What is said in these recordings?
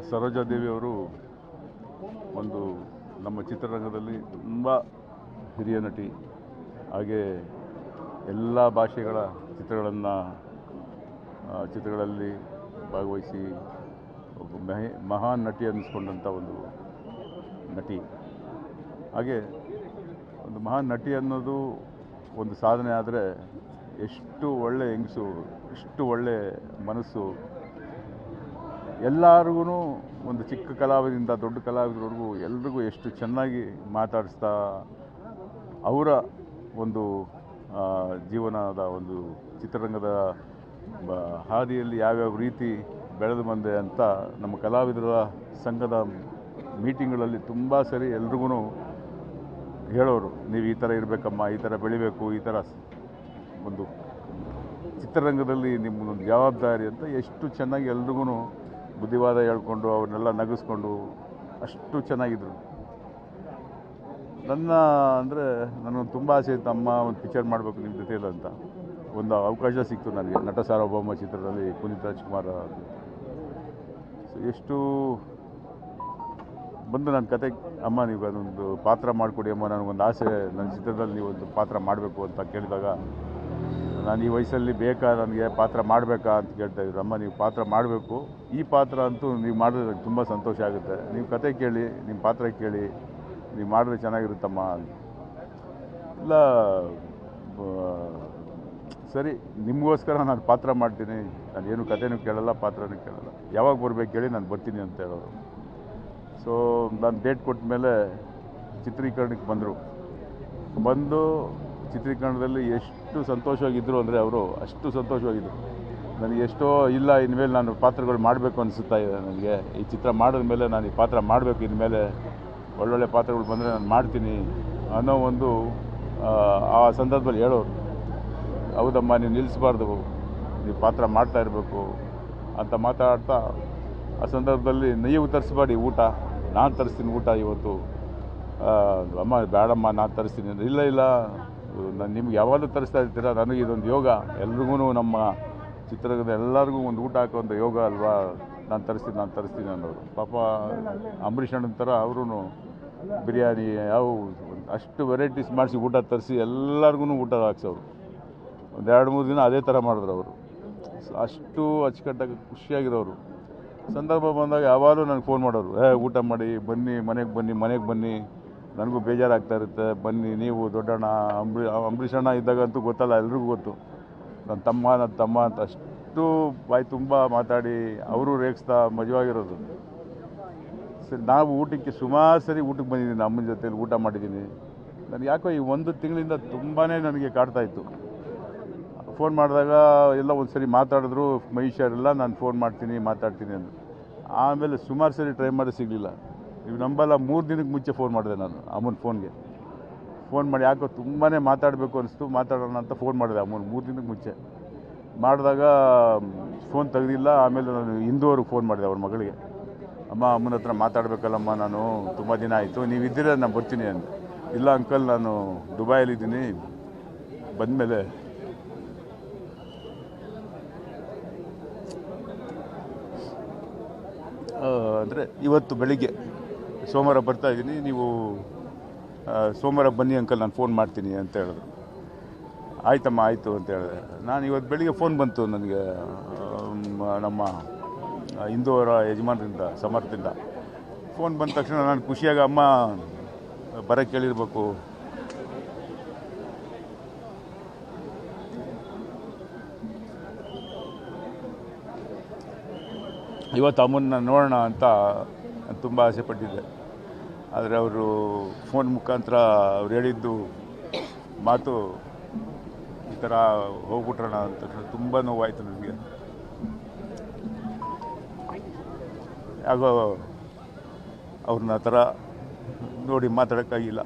ಸರೋಜಾದೇವಿಯವರು ಒಂದು ನಮ್ಮ ಚಿತ್ರರಂಗದಲ್ಲಿ ತುಂಬ ಹಿರಿಯ ನಟಿ. ಹಾಗೆ ಎಲ್ಲ ಭಾಷೆಗಳ ಚಿತ್ರಗಳಲ್ಲಿ ಭಾಗವಹಿಸಿ ಒಬ್ಬ ಮಹಾನ್ ನಟಿ ಅನ್ನಿಸ್ಕೊಂಡಂಥ ಒಂದು ನಟಿ. ಹಾಗೆ ಒಂದು ಮಹಾನ್ ನಟಿ ಅನ್ನೋದು ಒಂದು ಸಾಧನೆ ಆದರೆ ಎಷ್ಟು ಒಳ್ಳೆ ಹೆಂಗಸು, ಎಷ್ಟು ಒಳ್ಳೆ ಮನಸ್ಸು. ಎಲ್ಲರಿಗೂ ಒಂದು ಚಿಕ್ಕ ಕಲಾವಿದರಿಂದ ದೊಡ್ಡ ಕಲಾವಿದರವರೆಗೂ ಎಲ್ರಿಗೂ ಎಷ್ಟು ಚೆನ್ನಾಗಿ ಮಾತಾಡಿಸ್ತಾ ಅವರ ಒಂದು ಜೀವನದ ಒಂದು ಚಿತ್ರರಂಗದ ಹಾದಿಯಲ್ಲಿ ಯಾವ್ಯಾವ ರೀತಿ ಬೆಳೆದು ಬಂದೆ ಅಂತ ನಮ್ಮ ಕಲಾವಿದರ ಸಂಘದ ಮೀಟಿಂಗ್ಗಳಲ್ಲಿ ತುಂಬ ಸರಿ ಎಲ್ರಿಗೂ ಹೇಳೋರು, ನೀವು ಈ ಥರ ಇರಬೇಕಮ್ಮ, ಈ ಥರ ಬೆಳಿಬೇಕು, ಈ ಥರ ಒಂದು ಚಿತ್ರರಂಗದಲ್ಲಿ ನಿಮ್ಮದೊಂದು ಜವಾಬ್ದಾರಿ ಅಂತ ಎಷ್ಟು ಚೆನ್ನಾಗಿ ಎಲ್ರಿಗೂ ಬುದ್ಧಿವಾದ ಹೇಳ್ಕೊಂಡು ಅವ್ರನ್ನೆಲ್ಲ ನಗಿಸ್ಕೊಂಡು ಅಷ್ಟು ಚೆನ್ನಾಗಿದ್ರು. ನನಗೊಂದು ತುಂಬ ಆಸೆ ಇತ್ತು, ಅಮ್ಮ ಒಂದು ಪಿಕ್ಚರ್ ಮಾಡಬೇಕು ನಿಮ್ಮ ಜೊತೆಯಲ್ಲಿ ಅಂತ. ಒಂದು ಅವಕಾಶ ಸಿಕ್ತು ನನಗೆ ನಟ ಸಾರ್ವಭೌಮ ಚಿತ್ರದಲ್ಲಿ ಪುನೀತ್ ರಾಜ್ಕುಮಾರ್. ಎಷ್ಟು ಬಂದು ನನ್ನ ಕತೆ, ಅಮ್ಮ ನೀವು ಅದೊಂದು ಪಾತ್ರ ಮಾಡಿಕೊಡಿ ಅಮ್ಮ, ನನಗೊಂದು ಆಸೆ, ನನ್ನ ಚಿತ್ರದಲ್ಲಿ ನೀವು ಒಂದು ಪಾತ್ರ ಮಾಡಬೇಕು ಅಂತ ಕೇಳಿದಾಗ, ನಾನು ಈ ವಯಸ್ಸಲ್ಲಿ ಬೇಕಾ ನನಗೆ ಪಾತ್ರ ಮಾಡಬೇಕಾ ಅಂತ ಕೇಳ್ತಾಯಿದ್ರು. ಅಮ್ಮ ನೀವು ಪಾತ್ರ ಮಾಡಬೇಕು, ಈ ಪಾತ್ರ ಅಂತೂ ನೀವು ಮಾಡಿದ್ರೆ ನನಗೆ ತುಂಬ ಸಂತೋಷ ಆಗುತ್ತೆ, ನೀವು ಕತೆ ಕೇಳಿ, ನಿಮ್ಮ ಪಾತ್ರ ಕೇಳಿ, ನೀವು ಮಾಡಿದ್ರೆ ಚೆನ್ನಾಗಿರುತ್ತಮ್ಮ. ಇಲ್ಲ ಸರಿ, ನಿಮಗೋಸ್ಕರ ನಾನು ಪಾತ್ರ ಮಾಡ್ತೀನಿ, ನಾನೇನು ಕತೆನೂ ಕೇಳಲ್ಲ, ಪಾತ್ರನೂ ಕೇಳಲ್ಲ, ಯಾವಾಗ ಬರಬೇಕು ಹೇಳಿ ನಾನು ಬರ್ತೀನಿ ಅಂತ ಹೇಳೋರು. ಸೊ ನಾನು ಡೇಟ್ ಕೊಟ್ಟ ಮೇಲೆ ಚಿತ್ರೀಕರಣಕ್ಕೆ ಬಂದು ಚಿತ್ರೀಕರಣದಲ್ಲಿ ಎಷ್ಟು ಸಂತೋಷವಾಗಿದ್ದರು ಅಂದರೆ ಅವರು ಅಷ್ಟು ಸಂತೋಷವಾಗಿದ್ದರು. ನನಗೆ ಎಷ್ಟೋ ಇಲ್ಲ, ಇನ್ಮೇಲೆ ನಾನು ಪಾತ್ರಗಳು ಮಾಡಬೇಕು ಅನಿಸುತ್ತಾ ಇದೆ ನನಗೆ. ಈ ಚಿತ್ರ ಮಾಡಿದ ಮೇಲೆ ನಾನು ಈ ಪಾತ್ರ ಮಾಡಬೇಕು, ಇನ್ಮೇಲೆ ಒಳ್ಳೊಳ್ಳೆ ಪಾತ್ರಗಳು ಬಂದರೆ ನಾನು ಮಾಡ್ತೀನಿ ಅನ್ನೋ ಒಂದು ಆ ಸಂದರ್ಭದಲ್ಲಿ ಹೇಳೋರು. ಹೌದಮ್ಮ, ನೀವು ನಿಲ್ಲಿಸಬಾರ್ದು, ನೀವು ಪಾತ್ರ ಮಾಡ್ತಾ ಇರಬೇಕು ಅಂತ ಮಾತಾಡ್ತಾ ಆ ಸಂದರ್ಭದಲ್ಲಿ ನೀವು ತರಿಸ್ಬೇಡಿ ಊಟ, ನಾನು ತರಿಸ್ತೀನಿ ಊಟ ಇವತ್ತು. ಅಮ್ಮ ಬೇಡಮ್ಮ, ನಾನು ತರಿಸ್ತೀನಿ. ಇಲ್ಲ ನಾನು ನಿಮ್ಗೆ ಯಾವಾಗಲೂ ತರಿಸ್ತಾ ಇರ್ತೀರ, ನನಗೆ ಇದೊಂದು ಯೋಗ, ಎಲ್ರಿಗೂ ನಮ್ಮ ಚಿತ್ರರಂಗದ ಎಲ್ಲರಿಗೂ ಒಂದು ಊಟ ಹಾಕೋ ಒಂದು ಯೋಗ ಅಲ್ವಾ, ನಾನು ತರಿಸ್ತೀನಿ ಅನ್ನೋರು. ಪಾಪ ಅಂಬರೀಷ್ ಅಣ್ಣನ ಥರ ಅವರು ಬಿರಿಯಾನಿ ಅಷ್ಟು ವೆರೈಟೀಸ್ ಮಾಡಿಸಿ ಊಟ ತರಿಸಿ ಎಲ್ಲರಿಗೂ ಊಟ ಹಾಕ್ಸೋರು. ಒಂದು 2-3 ದಿನ ಅದೇ ಥರ ಮಾಡಿದ್ರು ಅವರು. ಅಷ್ಟು ಅಚ್ಚುಕಟ್ಟಾಗಿ ಖುಷಿಯಾಗಿರೋರು. ಸಂದರ್ಭ ಬಂದಾಗ ಯಾವಾಗಲೂ ನನಗೆ ಫೋನ್ ಮಾಡೋರು, ಊಟ ಮಾಡಿ ಬನ್ನಿ, ಮನೆಗೆ ಬನ್ನಿ, ನನಗೂ ಬೇಜಾರಾಗ್ತಾ ಇರುತ್ತೆ, ಬನ್ನಿ ನೀವು ದೊಡ್ಡಣ್ಣ. ಅಂಬರೀಷ್ ಅಣ್ಣ ಇದ್ದಾಗಂತೂ ಗೊತ್ತಲ್ಲ, ಎಲ್ರಿಗೂ ಗೊತ್ತು, ನನ್ನ ತಮ್ಮ ಅಂತ ಅಷ್ಟು ಬಾಯಿ ತುಂಬ ಮಾತಾಡಿ ಅವರು ರೇಗಿಸ್ತಾ ಮಜವಾಗಿರೋದು. ಸರಿ, ನಾವು ಊಟಕ್ಕೆ ಸುಮಾರು ಸರಿ ಊಟಕ್ಕೆ ಬಂದಿದ್ದೀನಿ, ಅಮ್ಮನ ಜೊತೆಲಿ ಊಟ ಮಾಡಿದ್ದೀನಿ. ನನಗೆ ಯಾಕೋ ಈ 1 ತಿಂಗಳಿಂದ ತುಂಬಾ ನನಗೆ ಕಾಡ್ತಾಯಿತ್ತು. ಫೋನ್ ಮಾಡಿದಾಗ ಎಲ್ಲ ಒಂದು ಸರಿ ಮಾತಾಡಿದ್ರು, ಮಹಿಷಾರೆಲ್ಲ ನಾನು ಫೋನ್ ಮಾತಾಡ್ತೀನಿ ಅಂದರು. ಆಮೇಲೆ ಸುಮಾರು ಸರಿ ಟ್ರೈ ಮಾಡಿ ಸಿಗಲಿಲ್ಲ. ನೀವು ನಂಬಲ್ಲ, 3 ದಿನಕ್ಕೆ ಮುಂಚೆ ಫೋನ್ ಮಾಡಿದೆ ನಾನು ಅಮ್ಮನ ಫೋನ್ ಮಾಡಿ, ಯಾಕೋ ತುಂಬಾ ಮಾತಾಡಬೇಕು ಅನಿಸ್ತು, ಮಾತಾಡೋಣ ಅಂತ ಫೋನ್ ಮಾಡಿದೆ ಅಮ್ಮನ 3 ದಿನಕ್ಕೆ ಮುಂಚೆ. ಮಾಡಿದಾಗ ಫೋನ್ ತೆಗೆದಿಲ್ಲ. ಆಮೇಲೆ ನಾನು ಇಂದುವರೆಗೆ ಫೋನ್ ಮಾಡಿದೆ ಅವ್ರ ಮಗಳಿಗೆ, ಅಮ್ಮ ಅಮ್ಮನ ಹತ್ರ ಮಾತಾಡಬೇಕಲ್ಲಮ್ಮ, ನಾನು ತುಂಬ ದಿನ ಆಯಿತು, ನೀವು ಇದ್ದರೆ ನಾನು ಬರ್ತೀನಿ ಅಂದೆ. ಇಲ್ಲ ಅಂಕಲ್, ನಾನು ದುಬೈಯಲ್ಲಿದ್ದೀನಿ, ಬಂದಮೇಲೆ ಅಂದರೆ ಇವತ್ತು ಬೆಳಿಗ್ಗೆ ಸೋಮವಾರ ಬರ್ತಾಯಿದ್ದೀನಿ, ನೀವು ಸೋಮವಾರ ಬನ್ನಿ ಅಂಕಲ್, ನಾನು ಫೋನ್ ಮಾಡ್ತೀನಿ ಅಂತ ಹೇಳಿದ್ರು. ಆಯ್ತಮ್ಮ ಆಯಿತು ಅಂತ ಹೇಳಿದೆ. ನಾನು ಇವತ್ತು ಬೆಳಿಗ್ಗೆ ಫೋನ್ ಬಂತು ನನಗೆ ನಮ್ಮ ಇಂದೋರ ಯಜಮಾನರಿಂದ, ಸಮರ್ಥದಿಂದ ಫೋನ್ ಬಂದ ತಕ್ಷಣ ನಾನು ಖುಷಿಯಾಗಿ, ಅಮ್ಮ ಬರೋಕ್ಕೆ ಕೇಳಿರ್ಬೇಕು, ಇವತ್ತು ಅಮ್ಮನ್ನ ನೋಡೋಣ ಅಂತ ತುಂಬ ಆಸೆ ಪಟ್ಟಿದ್ದೆ. ಆದರೆ ಅವರು ಫೋನ್ ಮುಖಾಂತರ ಅವ್ರು ಹೇಳಿದ್ದು ಮಾತು ಈ ಥರ ಹೋಗ್ಬಿಟ್ರೋಣ ಅಂತ ತುಂಬ ನೋವಾಯಿತು ನನಗೆ. ಯಾಕೋ ಅವ್ರನ್ನ ಆ ಥರ ನೋಡಿ ಮಾತಾಡೋಕ್ಕಾಗಿಲ್ಲ.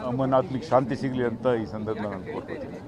ಅಮ್ಮನ ಆತ್ಮಿಗೆ ಶಾಂತಿ ಸಿಗಲಿ ಅಂತ ಈ ಸಂದರ್ಭ ನಾನು ಕೋರ್ಕೊತೀನಿ.